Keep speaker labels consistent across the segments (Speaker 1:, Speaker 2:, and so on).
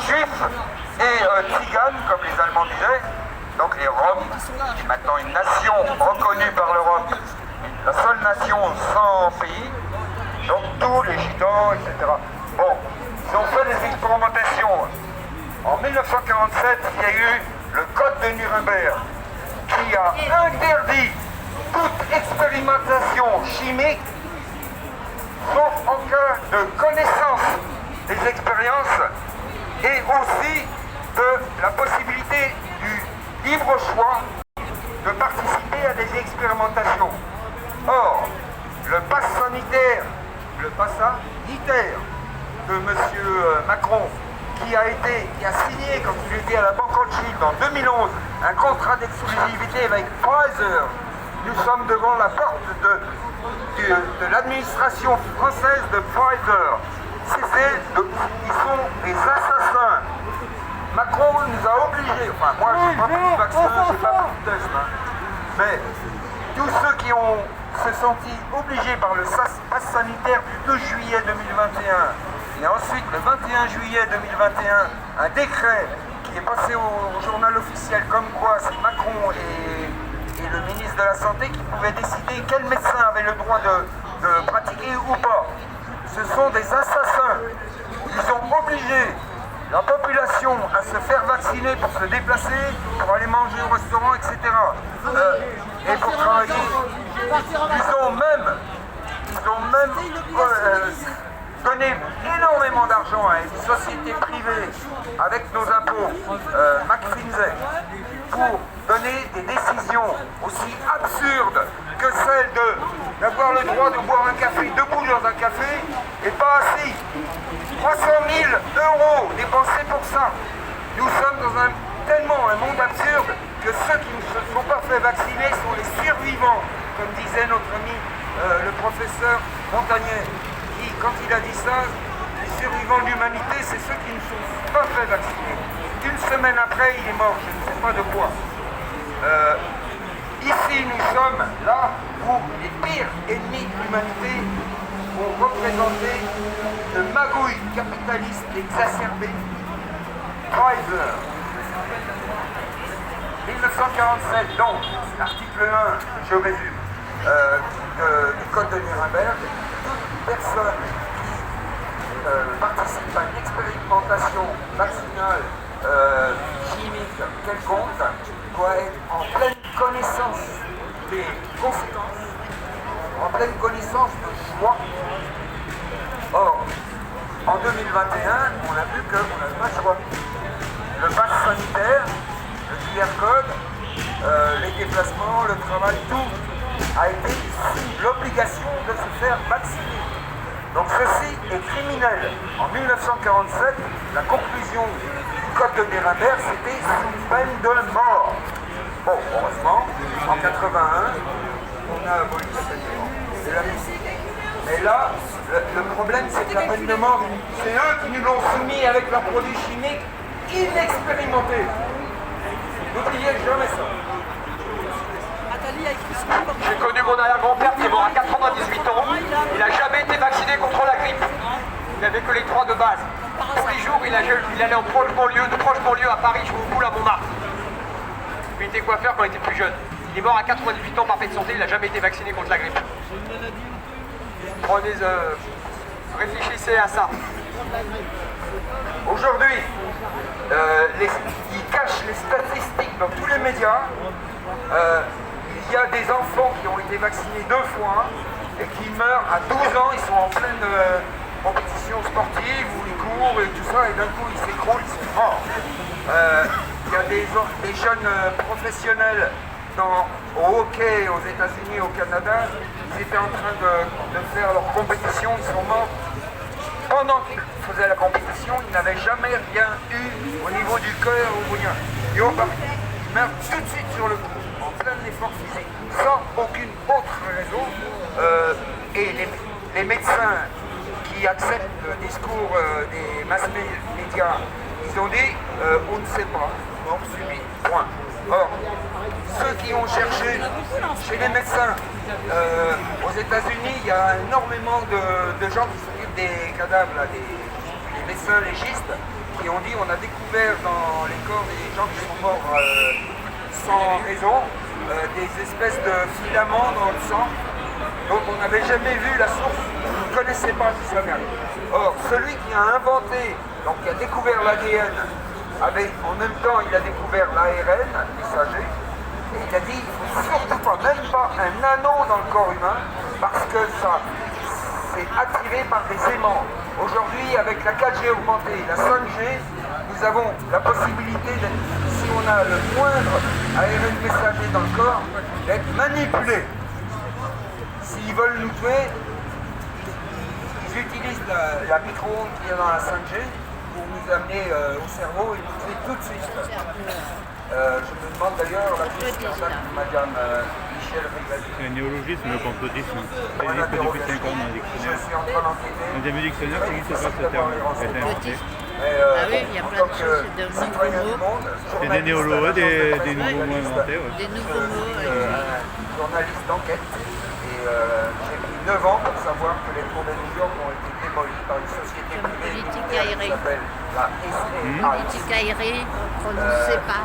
Speaker 1: juifs et tziganes, comme les Allemands disaient, donc les Roms, maintenant une nation reconnue par l'Europe, la seule nation sans pays, donc tous les gitans, etc. Bon, ils ont fait des expérimentations. En 1947, il y a eu le Code de Nuremberg qui a interdit toute expérimentation chimique, sauf en cas de connaissance des expériences et aussi de la possibilité du libre choix de participer à des expérimentations. Or, le pass sanitaire de M. Macron, qui a signé, quand il était à la Banque en Chine en 2011, un contrat d'exclusivité avec Pfizer. Nous sommes devant la porte de l'administration française de Pfizer. Ils sont des assassins. Macron nous a obligés, enfin moi je n'ai pas pris de vaccin, je n'ai pas pris de test, mais tous ceux qui se sentis obligés par le pass sanitaire du 2 juillet 2021 et ensuite le 21 juillet 2021, un décret qui est passé au journal officiel comme quoi c'est Macron et le ministre de la Santé qui pouvaient décider quel médecin avait le droit de pratiquer ou pas. Ce sont des assassins. Ils ont obligé la population à se faire vacciner pour se déplacer, pour aller manger au restaurant, etc. Et pour travailler. Ils ont même donné énormément d'argent à une société privée avec nos impôts, McKinsey, pour donner des décisions aussi absurdes que celle d'avoir le droit de boire un café debout dans un café et pas assis. 300 000 € dépensés pour ça. Nous sommes dans tellement un monde absurde que ceux qui ne se sont pas fait vacciner sont les survivants, comme disait notre ami le professeur Montagnier, qui, quand il a dit ça, les survivants de l'humanité, c'est ceux qui ne se sont pas fait vacciner. Une semaine après, il est mort, je ne sais pas de quoi. Ici, nous sommes là où les pires ennemis de l'humanité ont représenté le magouille capitaliste exacerbé. Pfizer. 1947, donc, l'article 1, je résume, du Code de Nuremberg, toute personne qui participe à une expérimentation vaccinale chimique quelconque doit être en pleine connaissance des conséquences, en pleine connaissance du choix. Or, en 2021, on a vu qu'on n'avait pas le choix. Le pass sanitaire, le QR code, les déplacements, le travail, tout a été sous l'obligation de se faire vacciner. Donc ceci est criminel. En 1947, la conclusion du Code de Nuremberg, c'était sous peine de mort. Bon, heureusement, en 81, on a aboli la peine de mort. C'est la musique. Mais là, le problème, c'est que la peine de mort, c'est eux qui nous l'ont soumis avec leurs produits chimiques inexpérimentés. N'oubliez jamais ça.
Speaker 2: J'ai connu mon arrière-grand-père qui est mort à 98 ans. Il n'a jamais été vacciné contre la grippe. Il n'avait que les 3 de base. Tous les jours, il allait en proche banlieue à Paris, je vous boule à Montmartre. Il était coiffeur quand il était plus jeune. Il est mort à 98 ans, parfait de santé, il n'a jamais été vacciné contre la grippe. Prenez, réfléchissez à ça.
Speaker 1: Aujourd'hui, ils cachent les statistiques dans tous les médias. Il y a des enfants qui ont été vaccinés 2 fois et qui meurent à 12 ans, ils sont en pleine compétition sportive où ils courent et tout ça, et d'un coup ils s'écroulent, ils sont morts. Il y a des jeunes professionnels au hockey aux États-Unis, au Canada, ils étaient en train de faire leur compétition, ils sont morts. Pendant qu'ils faisaient la compétition, ils n'avaient jamais rien eu au niveau du cœur ou rien. Et au parti, ils meurent tout de suite sur le coup, en plein effort physique, sans aucune autre raison. Et les médecins qui acceptent le discours des mass médias, ils ont dit on ne sait pas, mort subite, point. Or, ceux qui ont cherché chez les médecins, aux États-Unis, il y a énormément de gens qui s'occupent des cadavres, là, des médecins légistes, qui ont dit on a découvert dans les corps des gens qui sont morts sans raison des espèces de filaments dans le sang. Donc on n'avait jamais vu la source, on ne connaissait pas le dictionnaire. Or, celui qui a inventé, donc qui a découvert l'ADN, en même temps il a découvert l'ARN, messager, et il a dit il ne faut surtout pas, même pas un nano dans le corps humain, parce que ça c'est attiré par des aimants. Aujourd'hui, avec la 4G augmentée, la 5G, nous avons la possibilité d'être, si on a le moindre ARN messager dans le corps, d'être manipulé. S'ils veulent nous tuer, ils utilisent la micro-onde qui est dans la 5G pour nous amener au cerveau et nous tuer tout de suite. Je me demande d'ailleurs la piste de Madame Michel Rivali.
Speaker 3: C'est un néologisme, le complotisme. Ça existe depuis 5 ans dans le
Speaker 1: Je
Speaker 3: dictionnaire.
Speaker 1: suis en train d'enquêter.
Speaker 3: Dans un dictionnaire, ça n'existe pas ce terme. Ça a été inventé.
Speaker 4: Ah oui, il y a plein de choses, c'est de nouveaux mots.
Speaker 3: C'est des néologismes, des nouveaux mots inventés. Ouais.
Speaker 4: Des nouveaux mots.
Speaker 1: Journaliste d'enquête. Et j'ai mis 9 ans pour savoir que les tours de New York ont été démolis par une société privée
Speaker 4: Politique aérée.
Speaker 1: qui s'appelle la SAI.
Speaker 4: Politique aérée prononcée par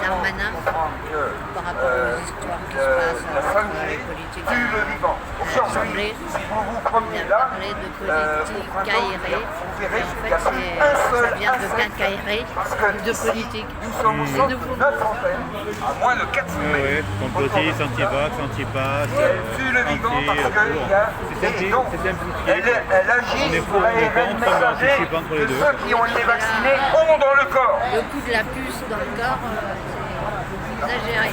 Speaker 4: Darmanin par rapport aux histoires qui se passent
Speaker 1: La
Speaker 4: dans
Speaker 1: 5G
Speaker 4: les politiques.
Speaker 1: tue le vivant. Aujourd'hui, si vous vous promenez
Speaker 4: Il a
Speaker 1: là,
Speaker 4: parlé de
Speaker 1: au
Speaker 4: politique
Speaker 1: printemps,
Speaker 4: aérée.
Speaker 1: vous
Speaker 4: Et
Speaker 1: verrez
Speaker 4: en
Speaker 1: qu'il n'y a
Speaker 4: fait,
Speaker 1: plus un seul
Speaker 4: ça vient de
Speaker 1: insecte.
Speaker 4: bien aéré,
Speaker 1: Parce que
Speaker 4: de
Speaker 1: ici,
Speaker 4: politique.
Speaker 1: nous sommes au centre de notre antenne, à moins de 400
Speaker 3: Ouais,
Speaker 1: mètres.
Speaker 3: ouais, complotistes, anti-vax, anti-pass,
Speaker 1: Elle tue le vivant parce qu'il y a des dons.
Speaker 3: C'est simplifié.
Speaker 1: Elle
Speaker 3: On
Speaker 1: agit
Speaker 3: est
Speaker 1: sur
Speaker 3: pour, on est
Speaker 1: l'ARN
Speaker 3: contre, mais on
Speaker 1: messager
Speaker 3: anticipe entre les
Speaker 1: que
Speaker 3: deux.
Speaker 1: ceux qui ont été vaccinés ont dans le corps.
Speaker 4: Le coup de la puce dans le corps, c'est exagéré.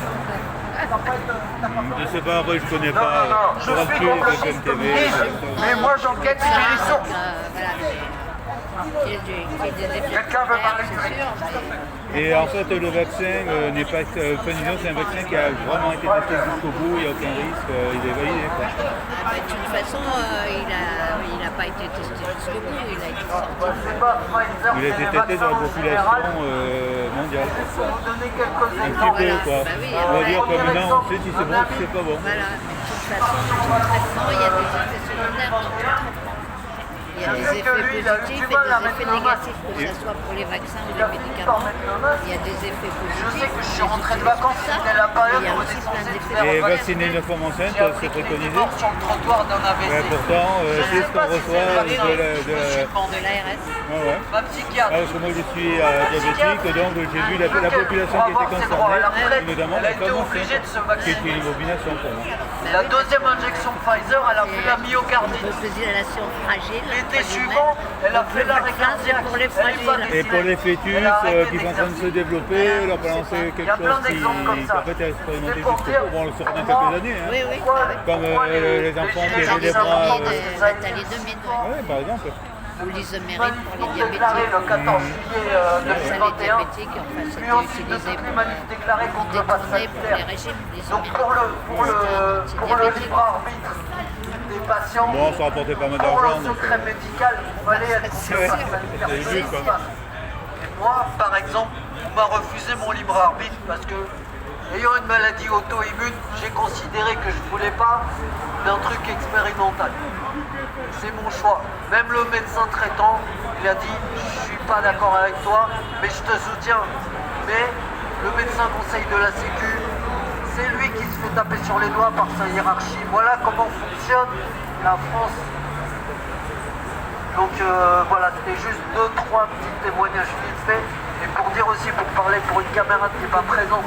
Speaker 3: Je sais pas, après je connais
Speaker 1: Non,
Speaker 3: pas.
Speaker 1: non, non, je
Speaker 3: J'aurais
Speaker 1: suis
Speaker 3: pu les
Speaker 1: complotiste
Speaker 3: BFM TV.
Speaker 1: communiste, mais moi j'enquête sur les sources. Quelqu'un veut parler
Speaker 4: c'est sûr, mais
Speaker 3: Et en fait, le vaccin n'est pas. Pfizer, c'est un vaccin qui a vraiment été testé jusqu'au bout, il n'y a aucun risque, il est validé. Quoi.
Speaker 4: de toute façon, il n'a pas été testé jusqu'au bout, il a été sorti.
Speaker 3: Il a été testé dans la population mondiale.
Speaker 1: Pour vous donner quelques
Speaker 3: Un petit
Speaker 1: exemples.
Speaker 3: peu, quoi.
Speaker 4: Bah oui,
Speaker 3: On va dire comme maintenant, on sait si c'est bon ou si c'est pas bon.
Speaker 4: Voilà, mais de toute façon, tout traitement, il y a des effets secondaires dans tout traitement. Il y a des effets positifs et des effets négatifs, que ce soit pour les vaccins ou les médicaments. Il y a des effets positifs.
Speaker 1: Je sais que je suis
Speaker 4: des
Speaker 1: rentré de
Speaker 4: utilisent
Speaker 1: vacances,
Speaker 4: pour ça,
Speaker 1: c'était la période
Speaker 4: et il y a
Speaker 1: où on
Speaker 4: aussi
Speaker 1: est
Speaker 4: plein
Speaker 1: censé
Speaker 4: d'effets.
Speaker 1: faire
Speaker 3: Et vacciner une femme enceinte, c'est préconisé.
Speaker 1: sur le trottoir d'un AVC.
Speaker 3: Ouais, pourtant, c'est ce qu'on reçoit de
Speaker 4: l'ARS.
Speaker 3: Ouais, ouais.
Speaker 1: Ma psychiatre.
Speaker 3: Parce que moi je suis diabétique, donc j'ai vu la population qui était concernée, notamment
Speaker 1: Elle a
Speaker 3: la
Speaker 1: été
Speaker 3: femme
Speaker 1: obligée de se
Speaker 3: enceinte, qui
Speaker 1: vacciner.
Speaker 3: est une abomination pour moi.
Speaker 1: La deuxième injection Pfizer, elle a fait la myocardite.
Speaker 4: Population fragile.
Speaker 1: L'été
Speaker 4: entre
Speaker 1: suivant,
Speaker 4: guillemets.
Speaker 1: elle a fait
Speaker 4: Le
Speaker 1: l'arrêt
Speaker 4: vaccin, c'est
Speaker 1: cardiaque.
Speaker 4: pour les
Speaker 1: Elle est pas
Speaker 4: fragiles.
Speaker 3: Et pour les fœtus qui sont en train de se développer, leur balancer
Speaker 1: Il y
Speaker 3: quelque
Speaker 1: a plein
Speaker 3: chose qui
Speaker 1: d'exemples comme ça.
Speaker 3: en fait est expérimenté
Speaker 1: C'est pour
Speaker 3: jusqu'au
Speaker 1: dire,
Speaker 3: bout. Bon, on le saura dans
Speaker 1: pour moi,
Speaker 3: quelques années. Hein.
Speaker 4: Oui, oui.
Speaker 3: Comme les enfants qui avaient les bras.
Speaker 4: Nathalie Demine,
Speaker 3: Oui, par exemple.
Speaker 4: ou l'isomérique pour les
Speaker 1: déclaré
Speaker 4: diabétiques.
Speaker 1: le 14 juillet
Speaker 4: Ça, les
Speaker 1: 2021.
Speaker 4: diabétiques, enfin,
Speaker 1: Puis
Speaker 4: c'était
Speaker 1: aussi de
Speaker 4: utilisé
Speaker 1: toutes les
Speaker 4: pour
Speaker 1: manifs déclarées contre le pass
Speaker 4: détourner pour les
Speaker 1: sanitaire.
Speaker 4: régimes,
Speaker 1: Donc
Speaker 4: l'isomérique.
Speaker 1: pour le libre arbitre des patients,
Speaker 3: Bon, ça rapportait pas mal
Speaker 1: pour
Speaker 3: d'argent.
Speaker 1: le
Speaker 3: donc,
Speaker 1: secret médical, il fallait être sûr
Speaker 3: Ouais,
Speaker 1: que pass sanitaire.
Speaker 3: c'est juste, quoi.
Speaker 1: Et moi, par exemple, on m'a refusé mon libre arbitre parce que, ayant une maladie auto-immune, j'ai considéré que je ne voulais pas d'un truc expérimental. C'est mon choix. Même le médecin traitant, il a dit, je suis pas d'accord avec toi, mais je te soutiens. Mais le médecin conseil de la Sécu, c'est lui qui se fait taper sur les doigts par sa hiérarchie. Voilà comment fonctionne la France. Donc voilà, c'était juste 2-3 petits témoignages vite fait. Et pour dire aussi, pour parler pour une camarade qui n'est pas présente,